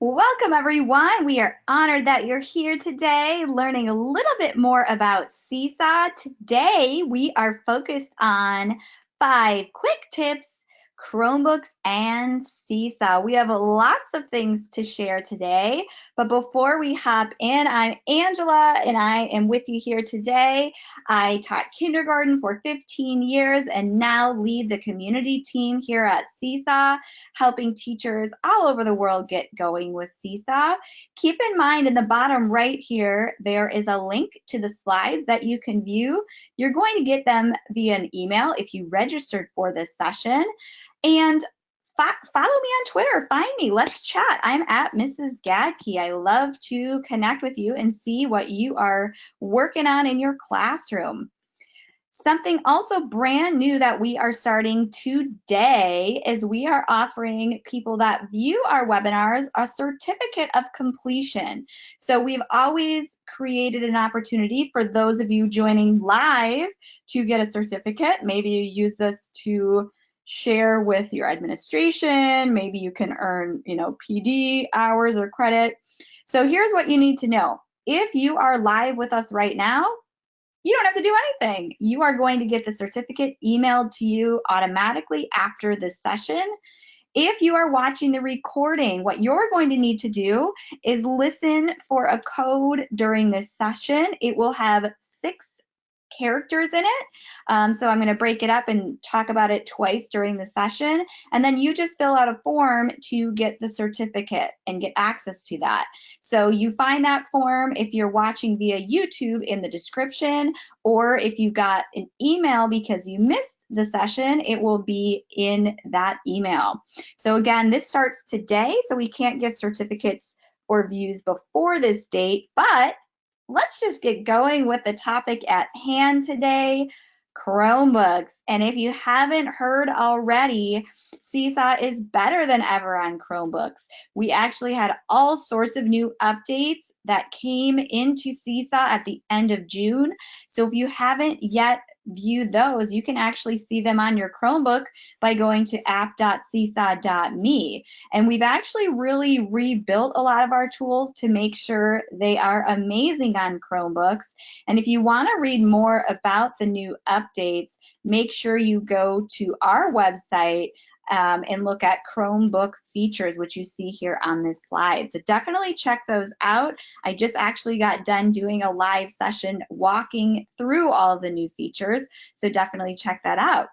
Welcome, everyone. We are honored that you're here today, learning a little bit more about Seesaw. Today, we are focused on 5 quick tips, Chromebooks, and Seesaw. We have lots of things to share today, but before we hop in, I'm Angela, and I am with you here today. I taught kindergarten for 15 years and now lead the community team here at Seesaw, helping teachers all over the world get going with Seesaw. Keep in mind in the bottom right here, there is a link to the slides that you can view. You're going to get them via an email if you registered for this session. And follow me on Twitter, find me, let's chat. I'm at Mrs. Gadke. I love to connect with you and see what you are working on in your classroom. Something also brand new that we are starting today is we are offering people that view our webinars a certificate of completion. So we've always created an opportunity for those of you joining live to get a certificate. Maybe you use this to share with your administration. Maybe you can earn, PD hours or credit. So here's what you need to know. If you are live with us right now, you don't have to do anything. You are going to get the certificate emailed to you automatically after this session. If you are watching the recording, what you're going to need to do is listen for a code during this session. It will have 6 characters in it. So I'm going to break it up and talk about it twice during the session. And then you just fill out a form to get the certificate and get access to that. So you find that form if you're watching via YouTube in the description, or if you got an email because you missed the session, it will be in that email. So again, this starts today, so we can't give certificates or views before this date, but let's just get going with the topic at hand today, Chromebooks. And if you haven't heard already, Seesaw is better than ever on Chromebooks. We actually had all sorts of new updates that came into Seesaw at the end of June. So if you haven't yet viewed those, you can actually see them on your Chromebook by going to app.seesaw.me. And we've actually really rebuilt a lot of our tools to make sure they are amazing on Chromebooks. And if you want to read more about the new updates, make sure you go to our website and look at Chromebook features, which you see here on this slide. So definitely check those out. I just actually got done doing a live session walking through all of the new features, so definitely check that out.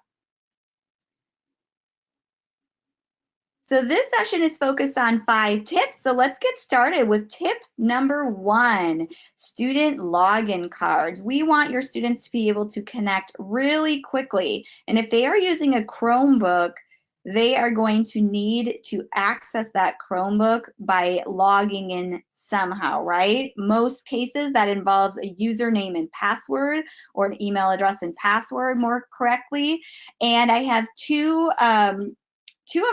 So this session is focused on 5 tips. So let's get started with tip number 1, student login cards. We want your students to be able to connect really quickly. And if they are using a Chromebook, they are going to need to access that Chromebook by logging in somehow, right? Most cases that involves a username and password, or an email address and password more correctly. And I have two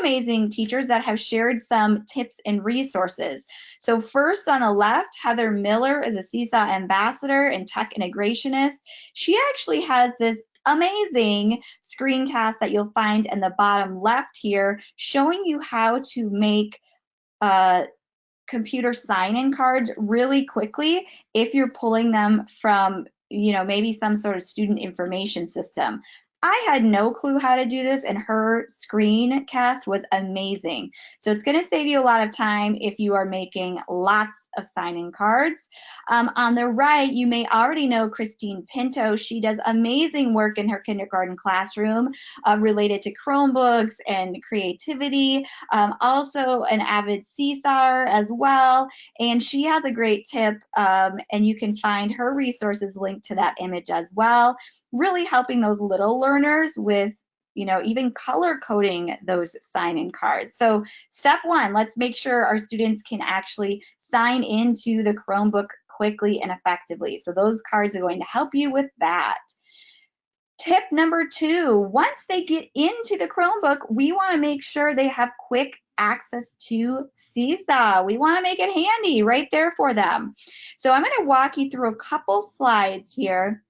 amazing teachers that have shared some tips and resources. So first on the left, Heather Miller is a Seesaw ambassador and tech integrationist. She actually has this amazing screencast that you'll find in the bottom left here, showing you how to make computer sign-in cards really quickly if you're pulling them from, maybe some sort of student information system. I had no clue how to do this, and her screencast was amazing. So it's going to save you a lot of time if you are making lots of sign-in cards. On the right, you may already know Christine Pinto. She does amazing work in her kindergarten classroom related to Chromebooks and creativity. Also an avid Seesaw as well. And she has a great tip, and you can find her resources linked to that image as well, really helping those little learners with, even color coding those sign-in cards. So step 1, let's make sure our students can actually sign into the Chromebook quickly and effectively. So those cards are going to help you with that. Tip number 2, once they get into the Chromebook, we want to make sure they have quick access to Seesaw. We want to make it handy right there for them. So I'm going to walk you through a couple slides here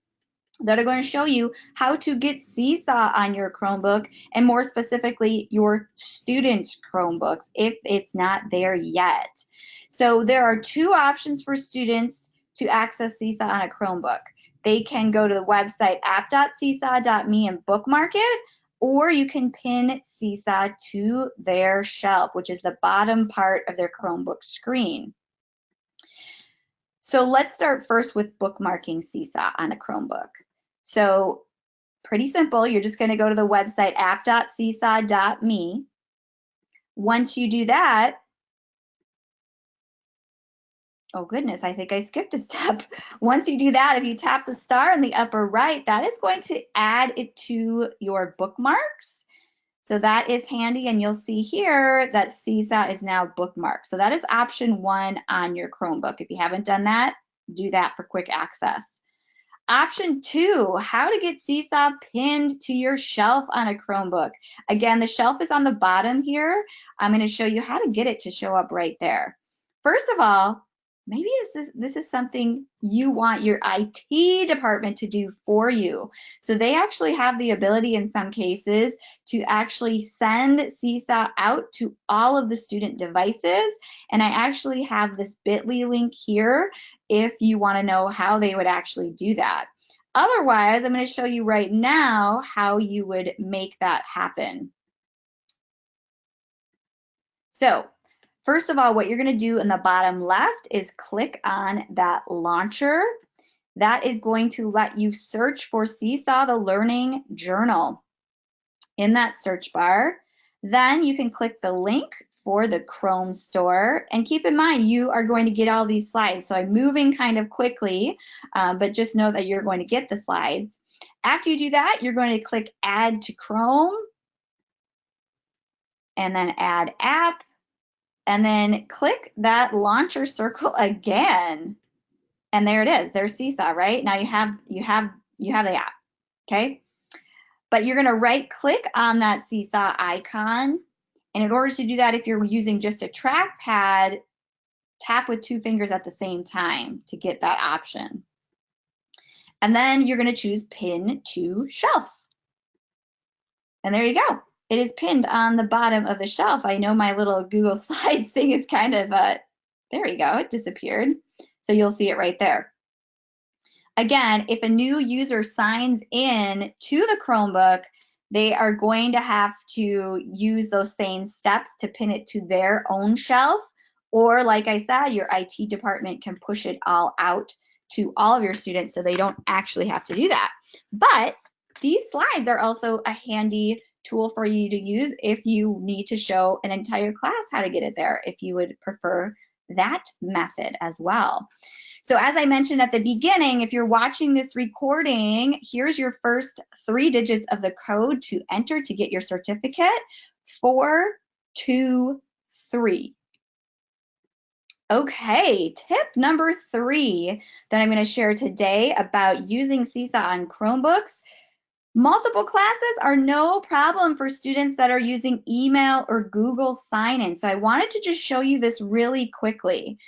that are going to show you how to get Seesaw on your Chromebook, and more specifically, your students' Chromebooks, if it's not there yet. So there are two options for students to access Seesaw on a Chromebook. They can go to the website app.seesaw.me and bookmark it, or you can pin Seesaw to their shelf, which is the bottom part of their Chromebook screen. So let's start first with bookmarking Seesaw on a Chromebook. So pretty simple. You're just going to go to the website app.seesaw.me. Once you do that, oh goodness, I think I skipped a step. Once you do that, if you tap the star in the upper right, that is going to add it to your bookmarks. So that is handy, and you'll see here that Seesaw is now bookmarked. So that is option 1 on your Chromebook. If you haven't done that, do that for quick access. Option 2, how to get Seesaw pinned to your shelf on a Chromebook. Again, the shelf is on the bottom here. I'm going to show you how to get it to show up right there. First of all, maybe this is something you want your IT department to do for you. So they actually have the ability in some cases to actually send Seesaw out to all of the student devices. And I actually have this bit.ly link here if you want to know how they would actually do that. Otherwise, I'm going to show you right now how you would make that happen. So first of all, what you're going to do in the bottom left is click on that launcher. That is going to let you search for Seesaw the Learning Journal in that search bar. Then you can click the link for the Chrome store, and keep in mind you are going to get all these slides. So I'm moving kind of quickly, but just know that you're going to get the slides. After you do that, you're going to click Add to Chrome, and then Add App, and then click that launcher circle again. And there it is. There's Seesaw, right? Now you have the app, okay? But you're going to right click on that Seesaw icon. And in order to do that, if you're using just a trackpad, tap with 2 fingers at the same time to get that option. And then you're going to choose Pin to Shelf. And there you go. It is pinned on the bottom of the shelf. I know my little Google Slides thing is kind of, there you go, it disappeared. So you'll see it right there. Again, if a new user signs in to the Chromebook, they are going to have to use those same steps to pin it to their own shelf. Or like I said, your IT department can push it all out to all of your students so they don't actually have to do that. But these slides are also a handy tool for you to use if you need to show an entire class how to get it there, if you would prefer that method as well. So as I mentioned at the beginning, if you're watching this recording, here's your first 3 digits of the code to enter to get your certificate: 423. Okay, tip number 3 that I'm going to share today about using Seesaw on Chromebooks. Multiple classes are no problem for students that are using email or Google sign-in. So I wanted to just show you this really quickly.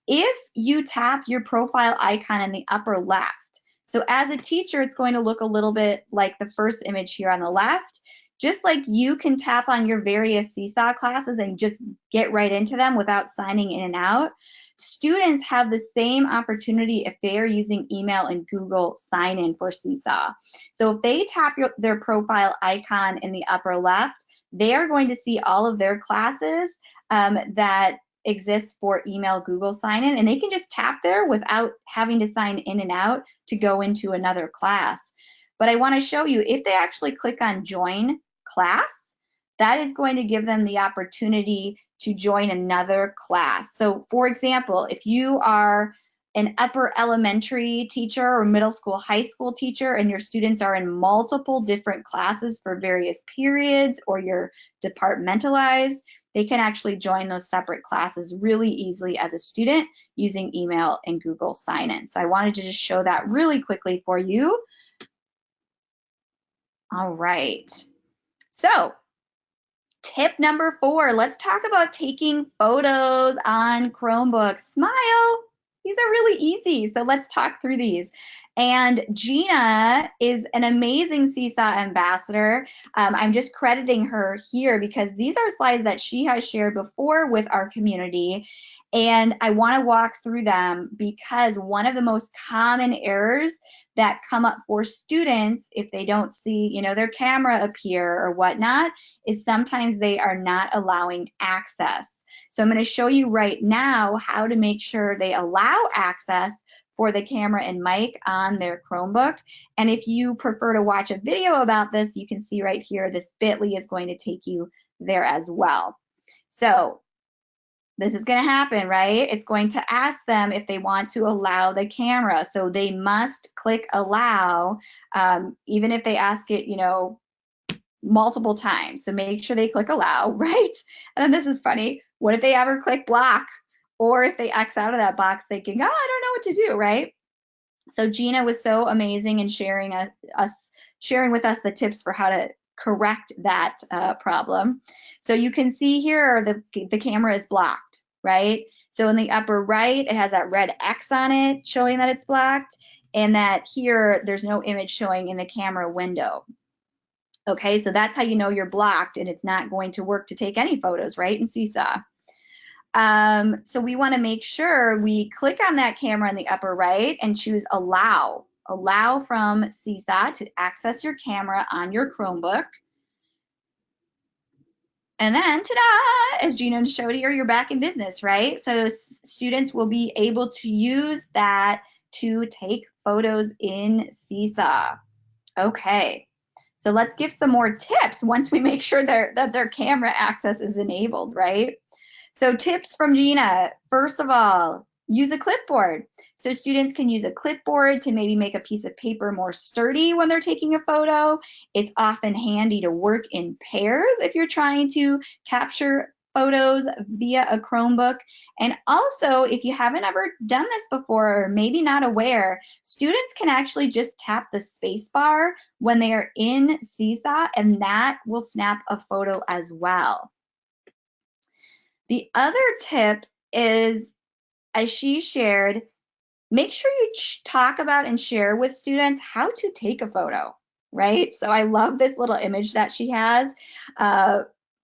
If you tap your profile icon in the upper left, so as a teacher, it's going to look a little bit like the first image here on the left. Just like you can tap on your various Seesaw classes and just get right into them without signing in and out, students have the same opportunity if they are using email and Google sign-in for Seesaw. So if they tap their profile icon in the upper left, they are going to see all of their classes that exists for email Google sign-in, and they can just tap there without having to sign in and out to go into another class. But I want to show you, if they actually click on join class, that is going to give them the opportunity to join another class. So for example, if you are an upper elementary teacher or middle school, high school teacher, and your students are in multiple different classes for various periods, or you're departmentalized, they can actually join those separate classes really easily as a student using email and Google sign-in. So I wanted to just show that really quickly for you. All right. So tip number 4, let's talk about taking photos on Chromebooks. Smile. These are really easy, so let's talk through these. And Gina is an amazing Seesaw ambassador. I'm just crediting her here because these are slides that she has shared before with our community. And I want to walk through them because one of the most common errors that come up for students if they don't see, their camera appear or whatnot is sometimes they are not allowing access. So I'm going to show you right now how to make sure they allow access for the camera and mic on their Chromebook. And if you prefer to watch a video about this, you can see right here, this bit.ly is going to take you there as well. So this is going to happen, right? It's going to ask them if they want to allow the camera. So they must click allow, even if they ask it, multiple times. So make sure they click allow, right? And then this is funny. What if they ever click block? Or if they X out of that box thinking, oh, I don't know what to do, right? So Gina was so amazing in sharing with us the tips for how to correct that problem. So you can see here the camera is blocked, right? So in the upper right, it has that red X on it showing that it's blocked, and that here there's no image showing in the camera window. Okay, so that's how you know you're blocked and it's not going to work to take any photos, right, in Seesaw. So we want to make sure we click on that camera in the upper right and choose allow. Allow from Seesaw to access your camera on your Chromebook. And then, ta-da, as Gina showed here, you're back in business, right? So students will be able to use that to take photos in Seesaw. Okay, so let's give some more tips once we make sure that their camera access is enabled, right? So tips from Gina. First of all, use a clipboard. So students can use a clipboard to maybe make a piece of paper more sturdy when they're taking a photo. It's often handy to work in pairs if you're trying to capture photos via a Chromebook. And also, if you haven't ever done this before or maybe not aware, students can actually just tap the space bar when they are in Seesaw, and that will snap a photo as well. The other tip is, as she shared, make sure you talk about and share with students how to take a photo, right? So I love this little image that she has,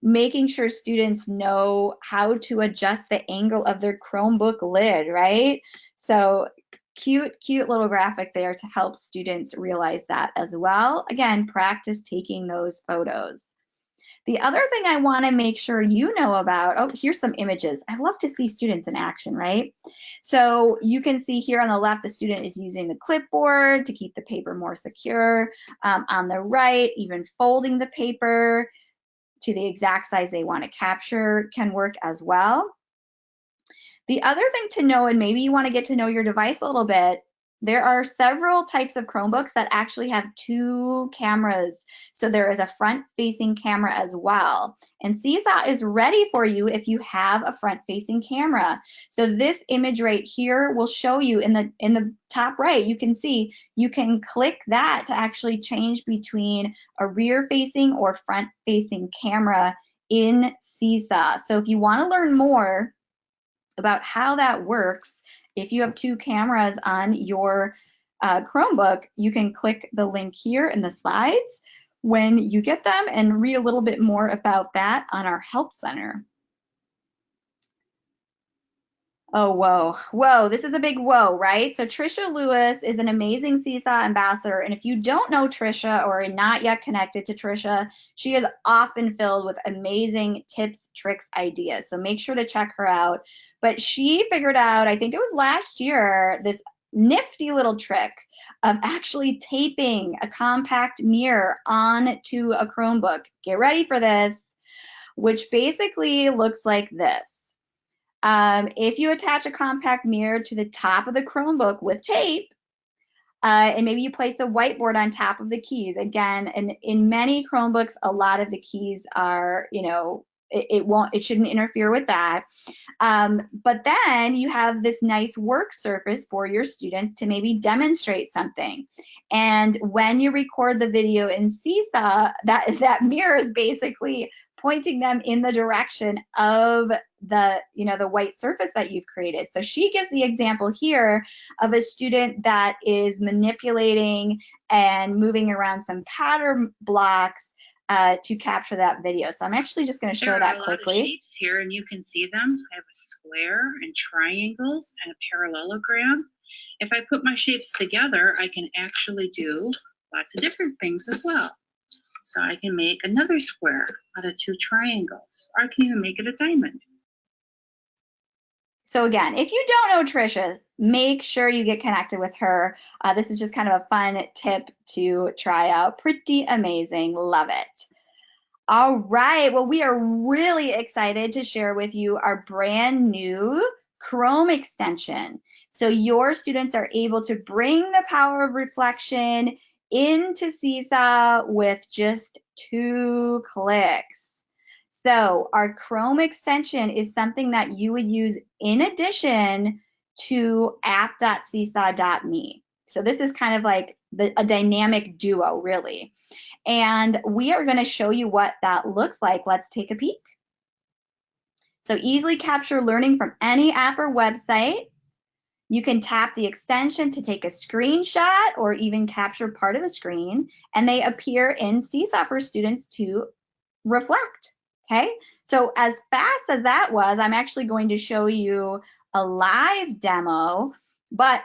making sure students know how to adjust the angle of their Chromebook lid, right? So cute little graphic there to help students realize that as well. Again, practice taking those photos. The other thing I want to make sure you know about, oh, here's some images. I love to see students in action, right? So you can see here on the left, the student is using the clipboard to keep the paper more secure. On the right, even folding the paper to the exact size they want to capture can work as well. The other thing to know, and maybe you want to get to know your device a little bit, there are several types of Chromebooks that actually have two cameras. So there is a front-facing camera as well. And Seesaw is ready for you if you have a front-facing camera. So this image right here will show you in the top right, you can see you can click that to actually change between a rear-facing or front-facing camera in Seesaw. So if you want to learn more about how that works, if you have two cameras on your Chromebook, you can click the link here in the slides when you get them and read a little bit more about that on our Help Center. Oh, whoa, this is a big whoa, right? So Trisha Lewis is an amazing Seesaw ambassador, and if you don't know Trisha or are not yet connected to Trisha, she is often filled with amazing tips, tricks, ideas, so make sure to check her out. But she figured out, I think it was last year, this nifty little trick of actually taping a compact mirror onto a Chromebook. Get ready for this, which basically looks like this. If you attach a compact mirror to the top of the Chromebook with tape, and maybe you place a whiteboard on top of the keys. Again, and in many Chromebooks, a lot of the keys are, it shouldn't interfere with that. But then you have this nice work surface for your students to maybe demonstrate something. And when you record the video in Seesaw, that mirror is basically pointing them in the direction of the, the white surface that you've created. So she gives the example here of a student that is manipulating and moving around some pattern blocks to capture that video. So I'm actually just going to show that quickly. There are a lot of shapes here, and you can see them. I have a square and triangles and a parallelogram. If I put my shapes together, I can actually do lots of different things as well. So I can make another square out of 2 triangles, or I can even make it a diamond. So again, if you don't know Trisha, make sure you get connected with her. This is just kind of a fun tip to try out. Pretty amazing. Love it. All right. Well, we are really excited to share with you our brand new Chrome extension. So your students are able to bring the power of reflection into Seesaw with just 2 clicks. So our Chrome extension is something that you would use in addition to app.seesaw.me. So this is kind of like a dynamic duo, really. And we are going to show you what that looks like. Let's take a peek. So easily capture learning from any app or website. You can tap the extension to take a screenshot or even capture part of the screen, and they appear in Seesaw for students to reflect. Okay, so as fast as that was, I'm actually going to show you a live demo, but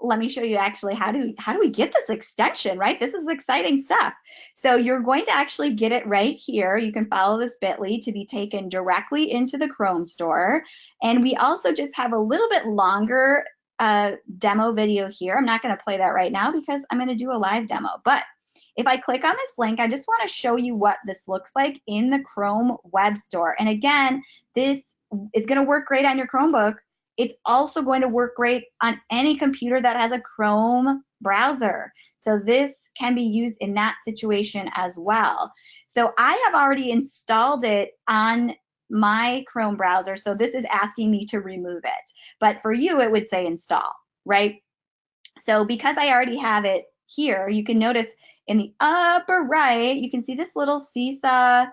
let me show you actually how do we get this extension, right? This is exciting stuff. So you're going to actually get it right here. You can follow this bit.ly to be taken directly into the Chrome store. And we also just have a little bit longer demo video here. I'm not going to play that right now because I'm going to do a live demo. But if I click on this link, I just want to show you what this looks like in the Chrome web store. And again, this is going to work great on your Chromebook. It's also going to work great on any computer that has a Chrome browser. So this can be used in that situation as well. So I have already installed it on my Chrome browser, so this is asking me to remove it. But for you, it would say install, right? So because I already have it here, you can notice in the upper right, you can see this little Seesaw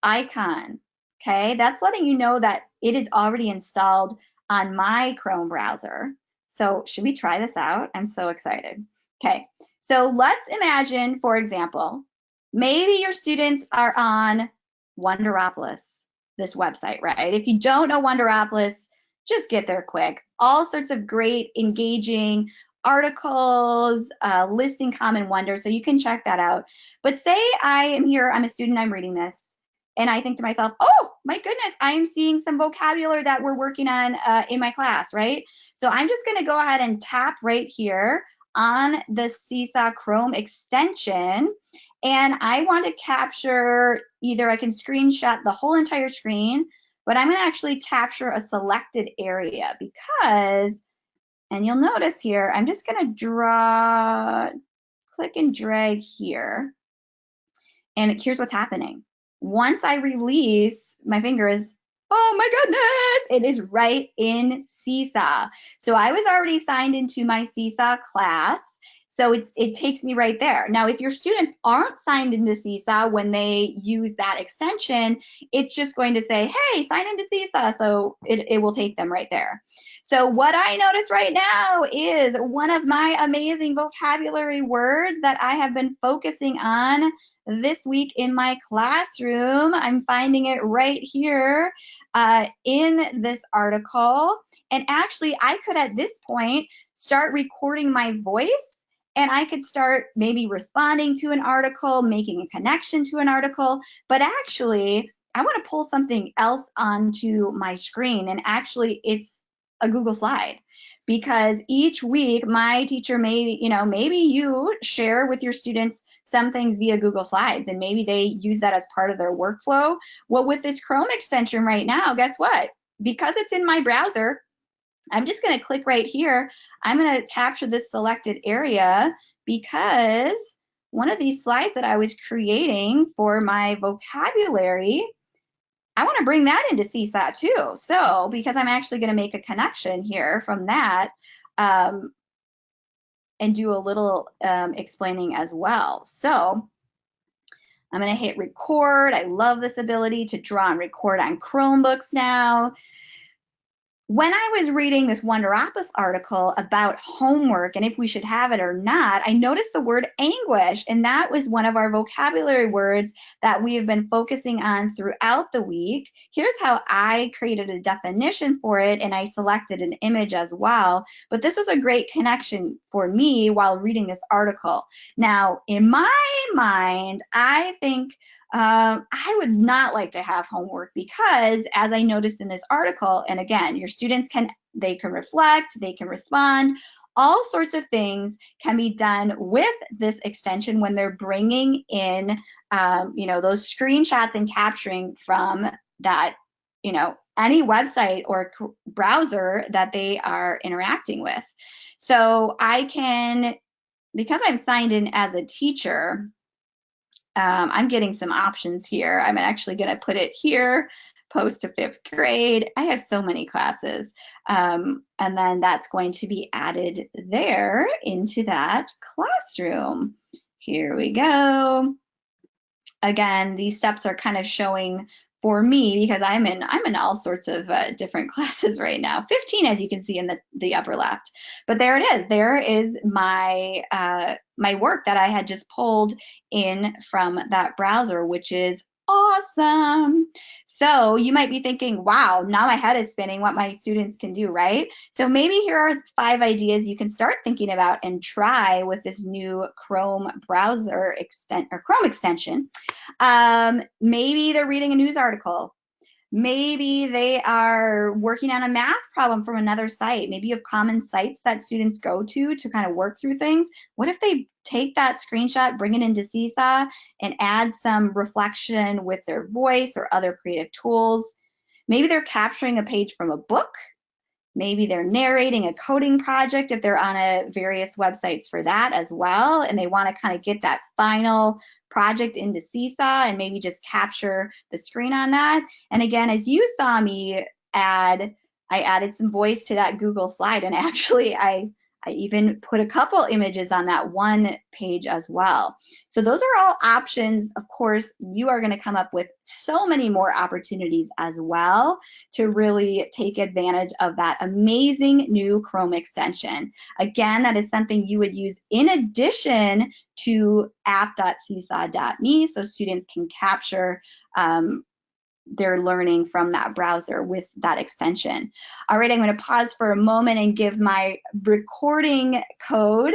icon, okay? That's letting you know that it is already installed on my Chrome browser. So should we try this out? I'm so excited. Okay, so let's imagine, for example, maybe your students are on Wonderopolis, this website, right? If you don't know Wonderopolis, just get there quick. All sorts of great, engaging articles listing common wonders, so you can check that out. But say I am here, I'm a student, I'm reading this, and I think to myself, oh my goodness, I'm seeing some vocabulary that we're working on in my class, right? So I'm just going to go ahead and tap right here on the Seesaw Chrome extension, and I want to capture, either I can screenshot the whole entire screen, but I'm going to actually capture a selected area because, and you'll notice here, I'm just going to draw, click and drag here, and here's what's happening. Once I release my fingers, oh my goodness, it is right in Seesaw. So I was already signed into my Seesaw class, so it takes me right there. Now, if your students aren't signed into Seesaw when they use that extension, it's just going to say, hey, sign into Seesaw, so it will take them right there. So what I notice right now is one of my amazing vocabulary words that I have been focusing on this week in my classroom. I'm finding it right here in this article. And actually, I could at this point start recording my voice, and I could start maybe responding to an article, making a connection to an article. But actually, I want to pull something else onto my screen, and actually it's a Google slide. Because each week my teacher may, maybe you share with your students some things via Google Slides, and maybe they use that as part of their workflow. Well, with this Chrome extension right now, guess what? Because it's in my browser, I'm just going to click right here. I'm going to capture this selected area because one of these slides that I was creating for my vocabulary, I want to bring that into Seesaw too. So because I'm actually going to make a connection here from that and do a little explaining as well. So I'm going to hit record. I love this ability to draw and record on Chromebooks now. When I was reading this Wonderopolis article about homework and if we should have it or not, I noticed the word anguish, and that was one of our vocabulary words that we have been focusing on throughout the week. Here's how I created a definition for it, and I selected an image as well, but this was a great connection for me while reading this article. Now, in my mind, I think I would not like to have homework because, as I noticed in this article, and again, your students can reflect, they can respond, all sorts of things can be done with this extension when they're bringing in, those screenshots and capturing from that, any website or browser that they are interacting with. So I can, because I'm signed in as a teacher, I'm getting some options here. I'm actually going to put it here, post to 5th grade. I have so many classes. And then that's going to be added there into that classroom. Here we go. Again, these steps are kind of showing for me because I'm in all sorts of different classes right now. 15, as you can see in the upper left. But there it is. There is my my work that I had just pulled in from that browser, which is awesome. So you might be thinking, wow, now my head is spinning what my students can do, right? So maybe here are 5 ideas you can start thinking about and try with this new Chrome browser Chrome extension. Maybe they're reading a news article. Maybe they are working on a math problem from another site. Maybe you have common sites that students go to kind of work through things. What if they take that screenshot, bring it into Seesaw, and add some reflection with their voice or other creative tools? Maybe they're capturing a page from a book. Maybe they're narrating a coding project if they're on various websites for that as well, and they want to kind of get that final project into Seesaw and maybe just capture the screen on that. And again, as you saw me add, I added some voice to that Google slide, and actually I even put a couple images on that one page as well. So those are all options. Of course, you are going to come up with so many more opportunities as well to really take advantage of that amazing new Chrome extension. Again, that is something you would use in addition to app.seesaw.me so students can capture their learning from that browser with that extension. All right, I'm going to pause for a moment and give my recording code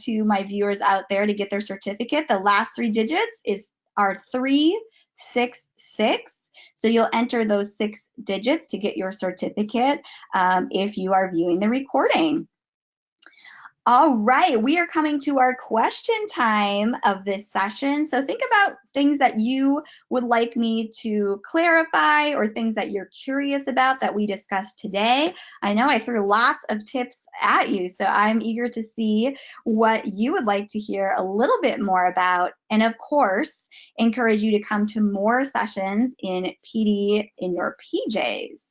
to my viewers out there to get their certificate. The last 3 digits are 366. So you'll enter those 6 digits to get your certificate if you are viewing the recording. All right, we are coming to our question time of this session. So think about things that you would like me to clarify or things that you're curious about that we discussed today. I know I threw lots of tips at you, so I'm eager to see what you would like to hear a little bit more about. And of course, encourage you to come to more sessions in PD in your PJs.